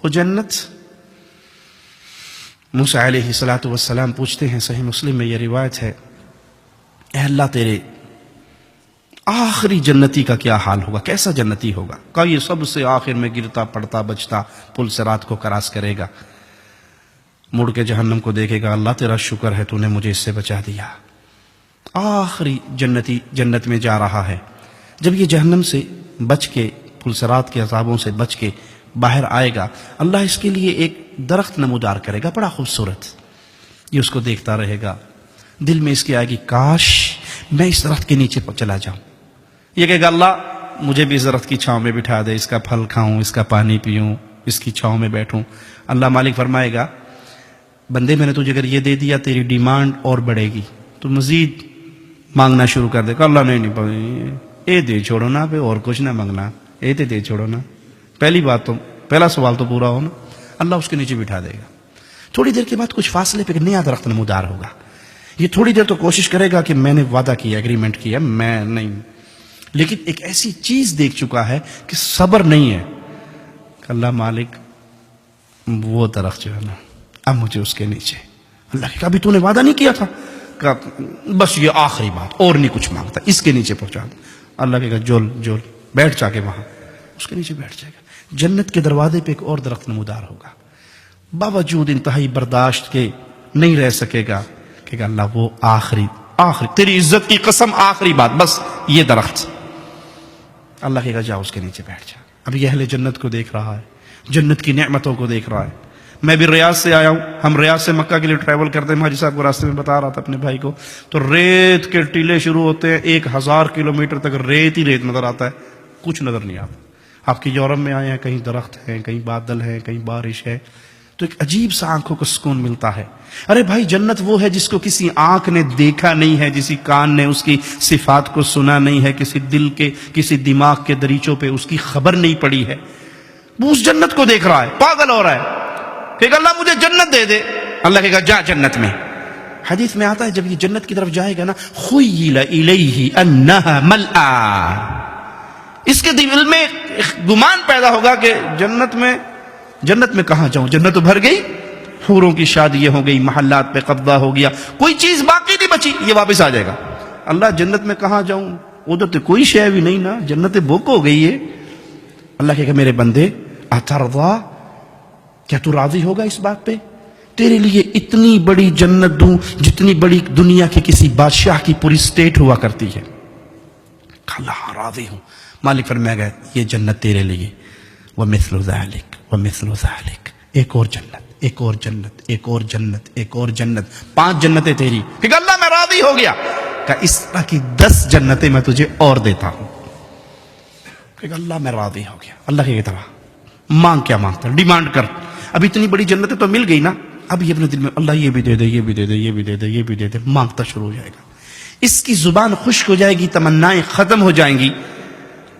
وہ جنت. موسیٰ علیہ السلام پوچھتے ہیں، صحیح مسلم میں یہ روایت ہے، اے اللہ تیرے آخری جنتی کا کیا حال ہوگا، کیسا جنتی ہوگا؟ کہا یہ سب سے آخر میں گرتا پڑتا بچتا پل صراط کو کراس کرے گا، مڑ کے جہنم کو دیکھے گا، اللہ تیرا شکر ہے تو نے مجھے اس سے بچا دیا. آخری جنتی جنت میں جا رہا ہے. جب یہ جہنم سے بچ کے، پل صراط کے عذابوں سے بچ کے باہر آئے گا، اللہ اس کے لیے ایک درخت نمودار کرے گا، بڑا خوبصورت. یہ اس کو دیکھتا رہے گا، دل میں اس کی آئے گی کاش میں اس درخت کے نیچے چلا جاؤں. یہ کہے گا اللہ مجھے بھی اس درخت کی چھاؤں میں بٹھا دے، اس کا پھل کھاؤں، اس کا پانی پیوں، اس کی چھاؤں میں بیٹھوں. اللہ مالک فرمائے گا بندے میں نے تجھے اگر یہ دے دیا تیری ڈیمانڈ اور بڑھے گی، تو مزید مانگنا شروع کر دے گا. اللہ نہیں اے دے چھوڑو نا، پہ اور کچھ نہ مانگنا، اے دے چھوڑو نا، پہلا سوال تو پورا ہو نا. اللہ اس کے نیچے بٹھا دے گا. تھوڑی دیر کے بعد کچھ فاصلے پہ ایک نیا درخت نمودار ہوگا. یہ تھوڑی دیر تو کوشش کرے گا کہ میں نے وعدہ کیا، ایگریمنٹ کیا، میں نہیں، لیکن ایک ایسی چیز دیکھ چکا ہے کہ صبر نہیں ہے. کہ اللہ مالک وہ درخت جو ہے نا، اب مجھے اس کے نیچے. اللہ کہ ابھی تو نے وعدہ نہیں کیا تھا، کہ بس یہ آخری بات، اور نہیں کچھ مانگتا، اس کے نیچے پہنچا دے. اللہ کہے گا جول بیٹھ جا کے وہاں، اس کے نیچے بیٹھ جائے گا. جنت کے دروازے پہ ایک اور درخت نمودار ہوگا، باوجود انتہائی برداشت کے نہیں رہ سکے گا. کہ اللہ وہ آخری تیری عزت کی قسم آخری بات، بس یہ درخت. اللہ کہے گا جا اس کے نیچے بیٹھ جا. اب یہ اہل جنت کو دیکھ رہا ہے، جنت کی نعمتوں کو دیکھ رہا ہے. میں بھی ریاض سے آیا ہوں، ہم ریاض سے مکہ کے لیے ٹریول کرتے ہیں. حاجی صاحب کو راستے میں بتا رہا تھا اپنے بھائی کو، تو ریت کے ٹیلے شروع ہوتے ہیں، 1000 کلومیٹر تک ریت ہی ریت نظر آتا ہے، کچھ نظر نہیں آتا. آپ کی یورپ میں آئے ہیں، کہیں درخت ہیں، کہیں بادل ہیں، کہیں بارش ہے، تو ایک عجیب سا آنکھوں کو سکون ملتا ہے. ارے بھائی جنت وہ ہے جس کو کسی آنکھ نے دیکھا نہیں ہے، کسی کان نے اس کی صفات کو سنا نہیں ہے، کسی دماغ کے دریچوں پہ اس کی خبر نہیں پڑی ہے. وہ اس جنت کو دیکھ رہا ہے، پاگل ہو رہا ہے. کہ اللہ مجھے جنت دے دے. اللہ کہے گا جا جنت میں. حدیث میں آتا ہے جب یہ جنت کی طرف جائے گا نا، خیل الیہ انہا ملآ، اس کے دل میں گمان پیدا ہوگا کہ جنت میں کہاں جاؤں، جنت تو بھر گئی، حوروں کی شادیاں ہو گئی، محلات پہ قبضہ ہو گیا، کوئی چیز باقی نہیں بچی. یہ واپس آ جائے گا، اللہ جنت میں کہاں جاؤں، ادھر تو کوئی شے بھی نہیں نا، جنت بک ہو گئی ہے. اللہ کہے گا میرے بندے اترضا، کیا تو راضی ہوگا اس بات پہ؟ تیرے لیے اتنی بڑی جنت دوں جتنی بڑی دنیا کے کسی بادشاہ کی پوری اسٹیٹ ہوا کرتی ہے. اللہ راضی ہوں. مالک فرمائے گا یہ جنت تیرے لیے، ومثل ذلک ومثل ذلک، ایک اور جنت، ایک اور جنت، ایک اور جنت، ایک اور جنت، 5 جنتیں تیری. کہ اللہ میں راضی ہو گیا. کہ اس طرح کی 10 جنتیں میں تجھے اور دیتا ہوں. کہ اللہ میں راضی ہو گیا. اللہ کی طرح مانگ، کیا مانگتا ہے، ڈیمانڈ کر. اب اتنی بڑی جنتیں تو مل گئی نا، اب یہ اپنے دل میں اللہ یہ بھی دے دے، یہ بھی دے دے، یہ بھی دے دے، یہ بھی دے دے، مانگتا شروع ہو جائے گا. اس کی زبان خشک ہو جائے گی، تمنائیں ختم ہو جائیں گی.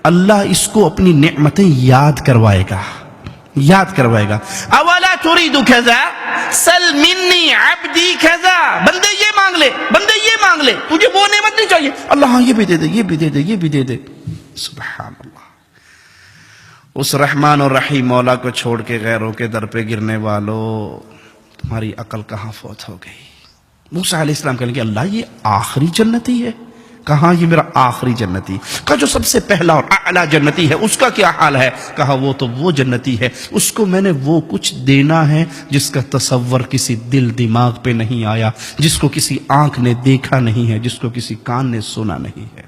اللہ اس کو اپنی نعمتیں یاد کروائے گا. اولا تريد كذا سل مني عبدي كذا، بندے یہ مانگ لے، بندے یہ مانگ لے، تجھے وہ نعمت نہیں چاہیے، اللہ ہاں یہ بھی دے دے، یہ بھی دے دے، یہ بھی دے دے. سبحان اللہ. اس رحمان اور رحیم مولا کو چھوڑ کے غیروں کے در پہ گرنے والوں، تمہاری عقل کہاں فوت ہو گئی. موسیٰ علیہ السلام کہنے لگے اللہ یہ آخری جنتی ہے. کہاں یہ میرا آخری جنتی. کہا جو سب سے پہلا اور اعلیٰ جنتی ہے اس کا کیا حال ہے؟ کہا وہ تو وہ جنتی ہے، اس کو میں نے وہ کچھ دینا ہے جس کا تصور کسی دل دماغ پہ نہیں آیا، جس کو کسی آنکھ نے دیکھا نہیں ہے، جس کو کسی کان نے سنا نہیں ہے.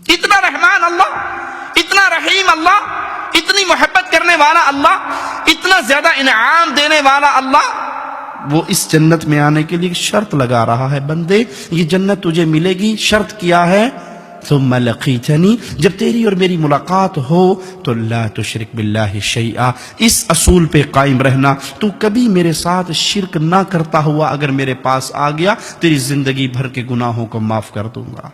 اتنا رحمان اللہ، اتنا رحیم اللہ، اتنی محبت کرنے والا اللہ، اتنا زیادہ انعام دینے والا اللہ، وہ اس جنت میں آنے کے لیے شرط لگا رہا ہے. بندے یہ جنت تجھے ملے گی، شرط کیا ہے؟ ثم لقیتنی، جب تیری اور میری ملاقات ہو تو لا تشرک باللہ شیئا، اس اصول پہ قائم رہنا، تو کبھی میرے ساتھ شرک نہ کرتا ہوا اگر میرے پاس آ گیا، تیری زندگی بھر کے گناہوں کو معاف کر دوں گا.